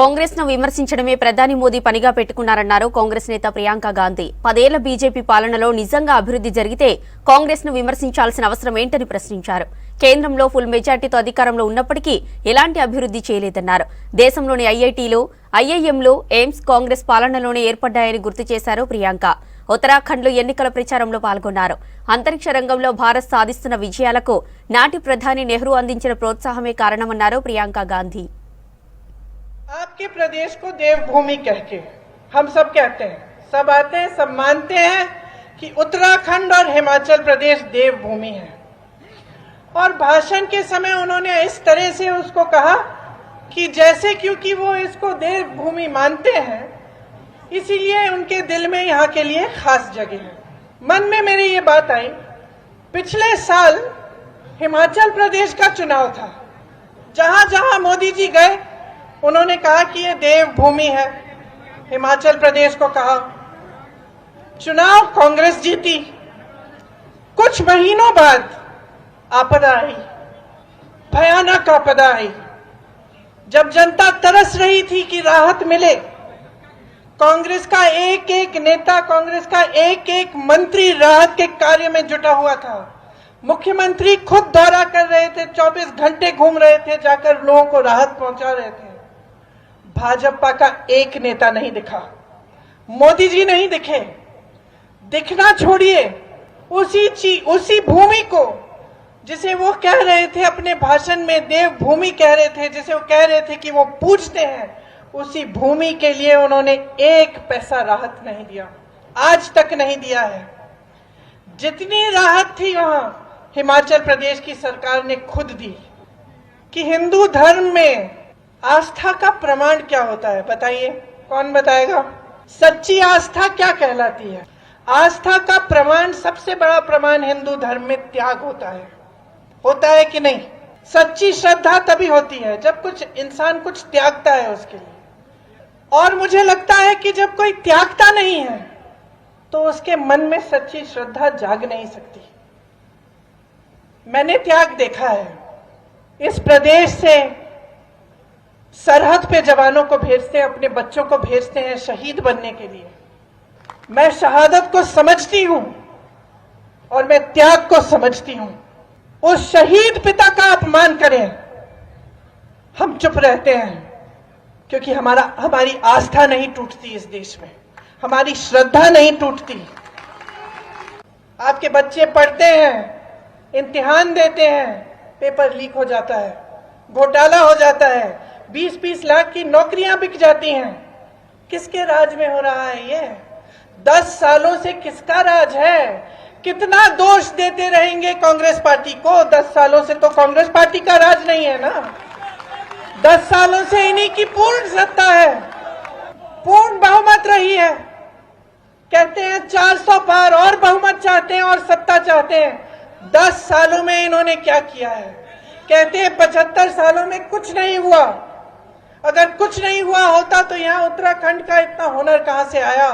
కాంగ్రెస్ ను విమర్శించడమే ప్రధాని మోదీ పనిగా పెట్టుకున్నారన్నారు కాంగ్రెస్ నేత ప్రియాంక గాంధీ. 10 ఏళ్ల బీజేపీ పాలనలో నిజంగా అభివృద్ధి జరిగితే కాంగ్రెస్ ను విమర్శించాల్సిన అవసరం ఏంటని ప్రశ్నించారు. కేంద్రంలో ఫుల్ మెజార్టీతో అధికారంలో ఉన్నప్పటికీ ఎలాంటి అభివృద్ధి చేయలేదన్నారు. దేశంలోని ఐఐటీలు, ఐఐఎంలు, ఎయిమ్స్ కాంగ్రెస్ పాలనలోనే ఏర్పడ్డాయని గుర్తు చేశారు ప్రియాంక. ఉత్తరాఖండ్లో ఎన్నికల ప్రచారంలో పాల్గొన్నారు. అంతరిక్ష రంగంలో భారత్ సాధిస్తున్న విజయాలకు నాటి ప్రధాని నెహ్రూ అందించిన ప్రోత్సాహమే కారణమన్నారు ప్రియాంక గాంధీ. आपके प्रदेश को देवभूमि कह के हम सब कहते हैं, सब आते हैं, सब मानते हैं कि उत्तराखंड और हिमाचल प्रदेश देवभूमि है। और भाषण के समय उन्होंने इस तरह से उसको कहा कि जैसे क्योंकि वो इसको देवभूमि मानते हैं इसीलिए उनके दिल में यहाँ के लिए खास जगह है। मन में मेरी ये बात आई, पिछले साल हिमाचल प्रदेश का चुनाव था, जहां जहां मोदी जी गए उन्होंने कहा कि ये देवभूमि है। हिमाचल प्रदेश को कहा, चुनाव कांग्रेस जीती। कुछ महीनों बाद आपदा आई, भयानक आपदा आई। जब जनता तरस रही थी कि राहत मिले, कांग्रेस का एक एक नेता, कांग्रेस का एक एक मंत्री राहत के कार्य में जुटा हुआ था। मुख्यमंत्री खुद दौरा कर रहे थे, 24 घंटे घूम रहे थे, जाकर लोगों को राहत पहुंचा रहे थे। भाजपा का एक नेता नहीं दिखा, मोदी जी नहीं दिखे। दिखना छोड़िए, उसी भूमि को जिसे वो कह रहे थे अपने भाषण में देवभूमि कह रहे थे, जिसे वो कह रहे थे कि वो पूजते हैं, उसी भूमि के लिए उन्होंने एक पैसा राहत नहीं दिया, आज तक नहीं दिया है। जितनी राहत थी वहां हिमाचल प्रदेश की सरकार ने खुद दी। कि हिंदू धर्म में आस्था का प्रमाण क्या होता है बताइए, कौन बताएगा? सच्ची आस्था क्या कहलाती है? आस्था का प्रमाण, सबसे बड़ा प्रमाण हिंदू धर्म में त्याग होता है कि नहीं? सच्ची श्रद्धा तभी होती है जब कुछ इंसान कुछ त्यागता है उसके लिए। और मुझे लगता है कि जब कोई त्यागता नहीं है तो उसके मन में सच्ची श्रद्धा जाग नहीं सकती। मैंने त्याग देखा है। इस प्रदेश से सरहद पे जवानों को भेजते हैं, अपने बच्चों को भेजते हैं शहीद बनने के लिए। मैं शहादत को समझती हूं और मैं त्याग को समझती हूं। उस शहीद पिता का अपमान करें, हम चुप रहते हैं क्योंकि हमारी आस्था नहीं टूटती इस देश में, हमारी श्रद्धा नहीं टूटती। आपके बच्चे पढ़ते हैं, इम्तिहान देते हैं, पेपर लीक हो जाता है, घोटाला हो जाता है, 20-20 लाख की नौकरियां बिक जाती हैं। किसके राज में हो रहा है ये? 10 सालों से किसका राज है? कितना दोष देते रहेंगे कांग्रेस पार्टी को? 10 सालों से तो कांग्रेस पार्टी का राज नहीं है ना। 10 सालों से इन्हीं की पूर्ण सत्ता है, पूर्ण बहुमत रही है। कहते हैं 400 पार और बहुमत चाहते हैं और सत्ता चाहते हैं। 10 सालों में इन्होंने क्या किया है? कहते हैं 75 सालों में कुछ नहीं हुआ। अगर कुछ नहीं हुआ होता तो यहाँ उत्तराखंड का इतना हुनर कहां से आया?